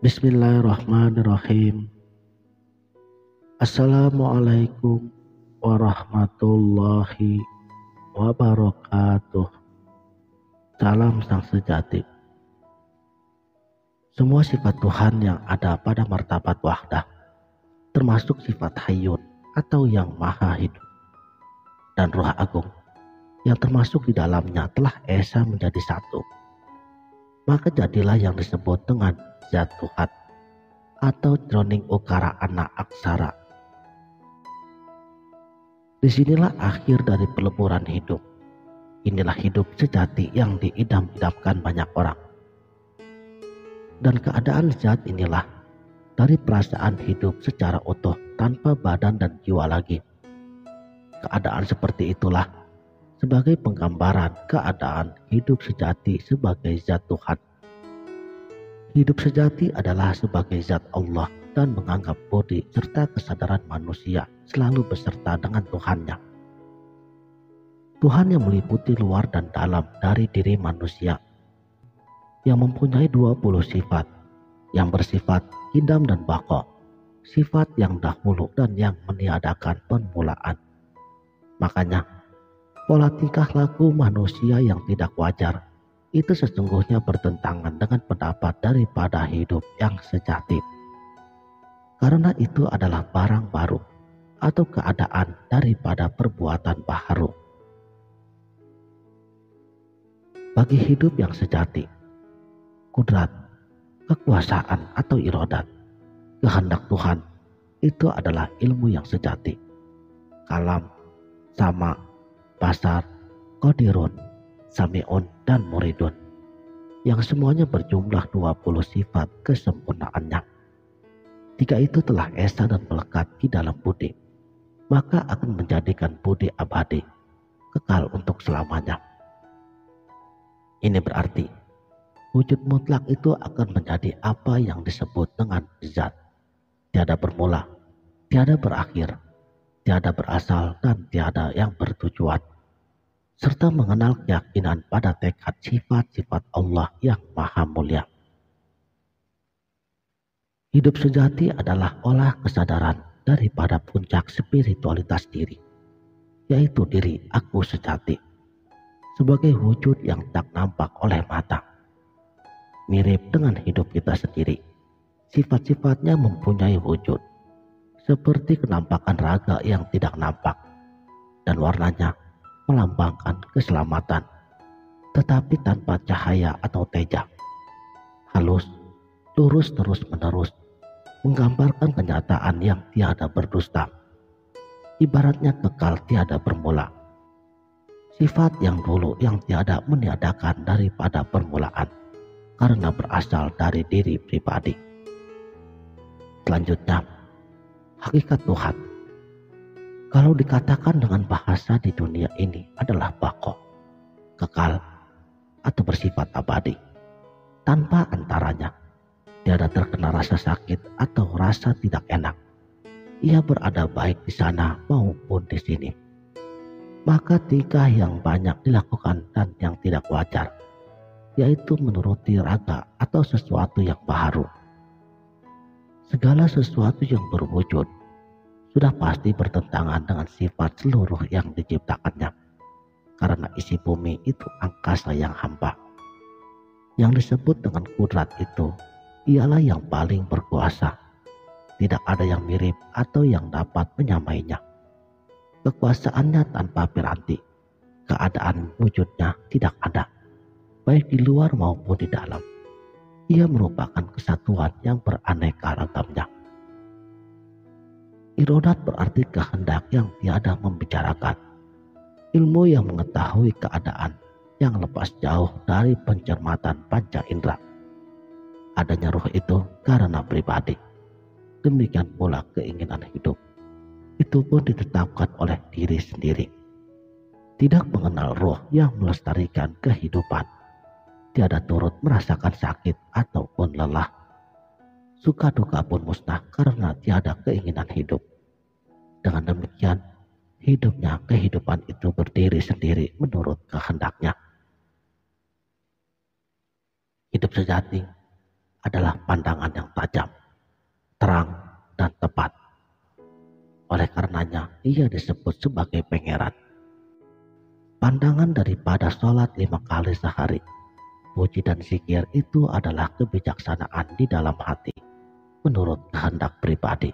Bismillahirrahmanirrahim. Assalamualaikum warahmatullahi wabarakatuh. Salam sang sejati. Semua sifat Tuhan yang ada pada martabat wahdah, termasuk sifat hayyun atau yang maha hidup, dan Ruh Agung yang termasuk di dalamnya telah esa menjadi satu. Maka jadilah yang disebut dengan Zat Tuhan atau jroning ukara anak aksara. Disinilah akhir dari peleburan hidup. Inilah hidup sejati yang diidam-idamkan banyak orang. Dan keadaan zat inilah dari perasaan hidup secara utuh tanpa badan dan jiwa lagi. Keadaan seperti itulah sebagai penggambaran keadaan hidup sejati sebagai zat Tuhan. Hidup sejati adalah sebagai zat Allah dan menganggap budi serta kesadaran manusia selalu beserta dengan Tuhannya. Tuhan yang meliputi luar dan dalam dari diri manusia, yang mempunyai 20 sifat, yang bersifat qidam dan baqa, sifat yang dahulu dan yang meniadakan permulaan. Makanya, pola tingkah laku manusia yang tidak wajar itu sesungguhnya bertentangan dengan pendapat daripada hidup yang sejati. Karena itu adalah barang baru atau keadaan daripada perbuatan baharu. Bagi hidup yang sejati, kudrat, kekuasaan atau iradat, kehendak Tuhan itu adalah ilmu yang sejati. Kalam, sama, basar, qadirun, sami'un, dan muridun, yang semuanya berjumlah 20 sifat kesempurnaannya. Jika itu telah esa dan melekat di dalam budi, maka akan menjadikan budi abadi, kekal untuk selamanya. Ini berarti wujud mutlak itu akan menjadi apa yang disebut dengan zat, tiada bermula, tiada berakhir, tiada berasal, dan tiada yang bertujuan, serta mengenal keyakinan pada tekad sifat-sifat Allah yang maha mulia. Hidup sejati adalah olah kesadaran daripada puncak spiritualitas diri, yaitu diri aku sejati, sebagai wujud yang tak nampak oleh mata. Mirip dengan hidup kita sendiri, sifat-sifatnya mempunyai wujud, seperti kenampakan raga yang tidak nampak, dan warnanya melambangkan keselamatan, tetapi tanpa cahaya atau teja. Halus, lurus terus-menerus, menggambarkan kenyataan yang tiada berdusta. Ibaratnya kekal tiada bermula. Sifat yang dulu yang tiada meniadakan daripada permulaan, karena berasal dari diri pribadi. Selanjutnya, hakikat Tuhan, kalau dikatakan dengan bahasa di dunia ini adalah baqo, kekal atau bersifat abadi. Tanpa antaranya, tiada terkena rasa sakit atau rasa tidak enak. Ia berada baik di sana maupun di sini. Maka tingkah yang banyak dilakukan dan yang tidak wajar, yaitu menuruti raga atau sesuatu yang baharu. Segala sesuatu yang berwujud sudah pasti bertentangan dengan sifat seluruh yang diciptakannya, karena isi bumi itu angkasa yang hampa. Yang disebut dengan kudrat itu ialah yang paling berkuasa. Tidak ada yang mirip atau yang dapat menyamainya. Kekuasaannya tanpa piranti, keadaan wujudnya tidak ada, baik di luar maupun di dalam. Ia merupakan kesatuan yang beraneka ragamnya. Iradat berarti kehendak yang tiada membicarakan, ilmu yang mengetahui keadaan yang lepas jauh dari pencermatan panca indera. Adanya ruh itu karena pribadi. Demikian pula keinginan hidup, itu pun ditetapkan oleh diri sendiri. Tidak mengenal ruh yang melestarikan kehidupan, tiada turut merasakan sakit ataupun lelah. Suka duka pun musnah karena tiada keinginan hidup. Dengan demikian, hidupnya kehidupan itu berdiri sendiri menurut kehendaknya. Hidup sejati adalah pandangan yang tajam, terang, dan tepat. Oleh karenanya ia disebut sebagai pangeran. Pandangan daripada sholat 5 kali sehari, puji dan zikir itu adalah kebijaksanaan di dalam hati menurut kehendak pribadi.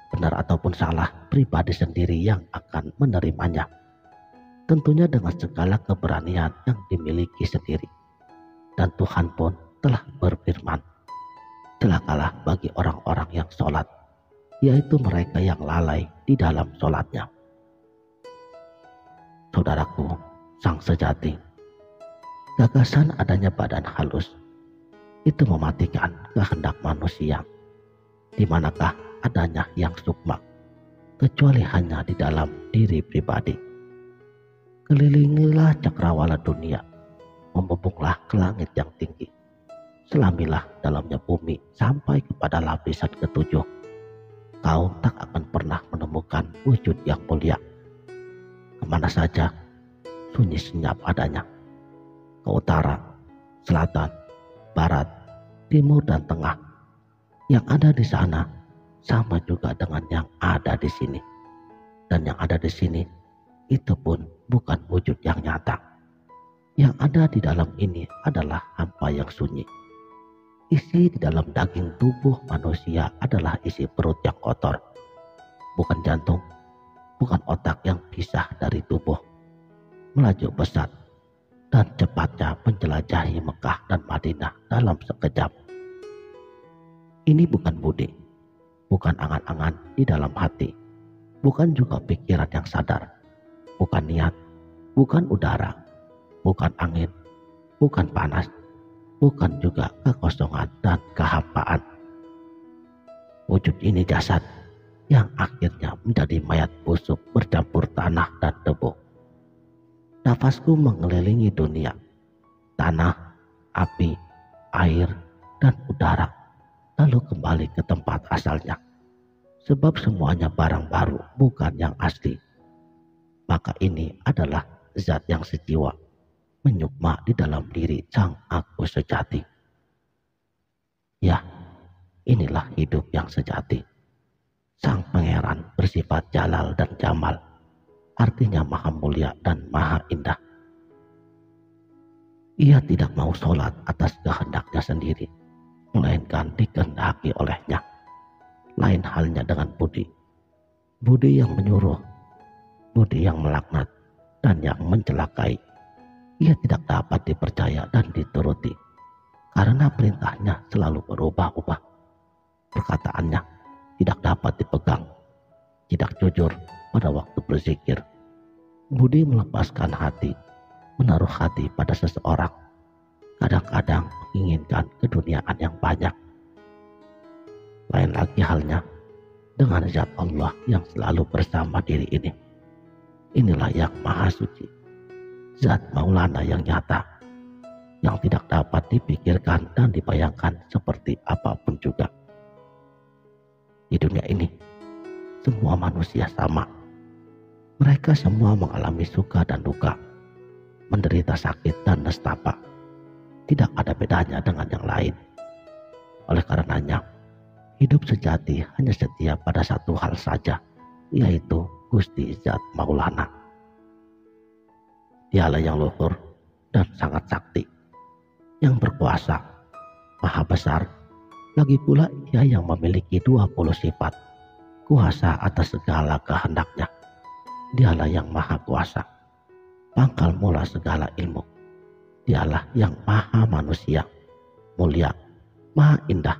Benar ataupun salah, pribadi sendiri yang akan menerimanya. Tentunya dengan segala keberanian yang dimiliki sendiri. Dan Tuhan pun telah berfirman, celakalah bagi orang-orang yang sholat, yaitu mereka yang lalai di dalam sholatnya. Saudaraku, sang sejati, gagasan adanya badan halus itu mematikan kehendak manusia. Di manakah adanya yang sukma, kecuali hanya di dalam diri pribadi. Kelilingilah cakrawala dunia, membubunglah ke langit yang tinggi, selamilah dalamnya bumi sampai kepada lapisan ketujuh. Kau tak akan pernah menemukan wujud yang mulia. Kemana saja, sunyi senyap adanya. Ke utara, selatan, barat, timur, dan tengah. Yang ada di sana sama juga dengan yang ada di sini. Dan yang ada di sini itu pun bukan wujud yang nyata. Yang ada di dalam ini adalah hampa yang sunyi. Isi di dalam daging tubuh manusia adalah isi perut yang kotor. Bukan jantung, bukan otak yang pisah dari tubuh. Melaju pesat dan cepatnya menjelajahi Mekah dan Madinah dalam sekejap. Ini bukan budi, bukan angan-angan di dalam hati, bukan juga pikiran yang sadar, bukan niat, bukan udara, bukan angin, bukan panas, bukan juga kekosongan dan kehampaan. Wujud ini jasad yang akhirnya menjadi mayat busuk bercampur tanah dan debu. Nafasku mengelilingi dunia, tanah, api, air, dan udara, lalu kembali ke tempat asalnya. Sebab semuanya barang baru, bukan yang asli. Maka ini adalah zat yang sejiwa, menyukma di dalam diri sang aku sejati. Ya, inilah hidup yang sejati. Sang pangeran bersifat jalal dan jamal, artinya maha mulia dan maha indah. Ia tidak mau sholat atas kehendaknya sendiri, melainkan dikehendaki olehnya. Lain halnya dengan budi. Budi yang menyuruh, budi yang melaknat, dan yang mencelakai. Ia tidak dapat dipercaya dan dituruti, karena perintahnya selalu berubah-ubah. Perkataannya tidak dapat dipegang, tidak jujur pada waktu berzikir. Budi melepaskan hati, menaruh hati pada seseorang, kadang-kadang menginginkan keduniaan yang banyak. Lain lagi halnya dengan zat Allah yang selalu bersama diri ini. Inilah yang maha suci, zat Maulana yang nyata, yang tidak dapat dipikirkan dan dibayangkan seperti apapun juga. Di dunia ini, semua manusia sama. Mereka semua mengalami suka dan duka, menderita sakit dan nestapa. Tidak ada bedanya dengan yang lain. Oleh karenanya, hidup sejati hanya setia pada satu hal saja, yaitu Gusti Zat Maulana. Dialah yang luhur dan sangat sakti, yang berkuasa, maha besar. Lagi pula ia yang memiliki 20 sifat, kuasa atas segala kehendaknya. Dialah yang maha kuasa, pangkal mula segala ilmu. Dialah yang maha manusia, mulia, maha indah,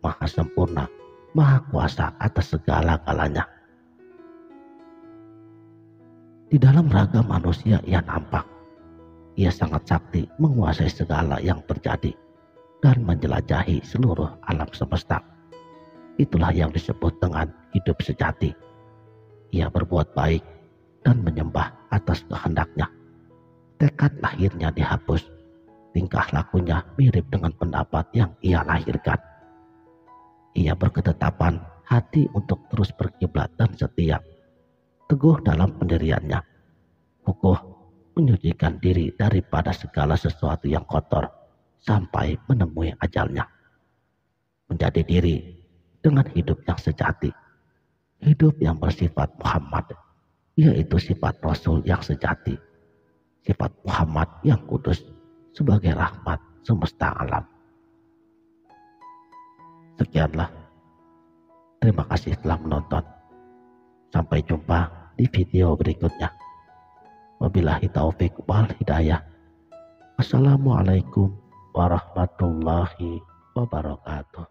maha sempurna, maha kuasa atas segala galanya. Di dalam raga manusia ia nampak. Ia sangat sakti menguasai segala yang terjadi dan menjelajahi seluruh alam semesta. Itulah yang disebut dengan hidup sejati. Ia berbuat baik dan menyembah atas kehendaknya. Tekad lahirnya dihapus, tingkah lakunya mirip dengan pendapat yang ia lahirkan. Ia berketetapan hati untuk terus berkiblat dan setia, teguh dalam pendiriannya, kukuh menyucikan diri daripada segala sesuatu yang kotor, sampai menemui ajalnya. menjadi diri dengan hidup yang sejati, hidup yang bersifat Muhammad, yaitu sifat Rasul yang sejati, sifat Muhammad yang kudus sebagai rahmat semesta alam. Sekianlah, terima kasih telah menonton. Sampai jumpa di video berikutnya. Wabillahi taufik wal hidayah. Assalamualaikum warahmatullahi wabarakatuh.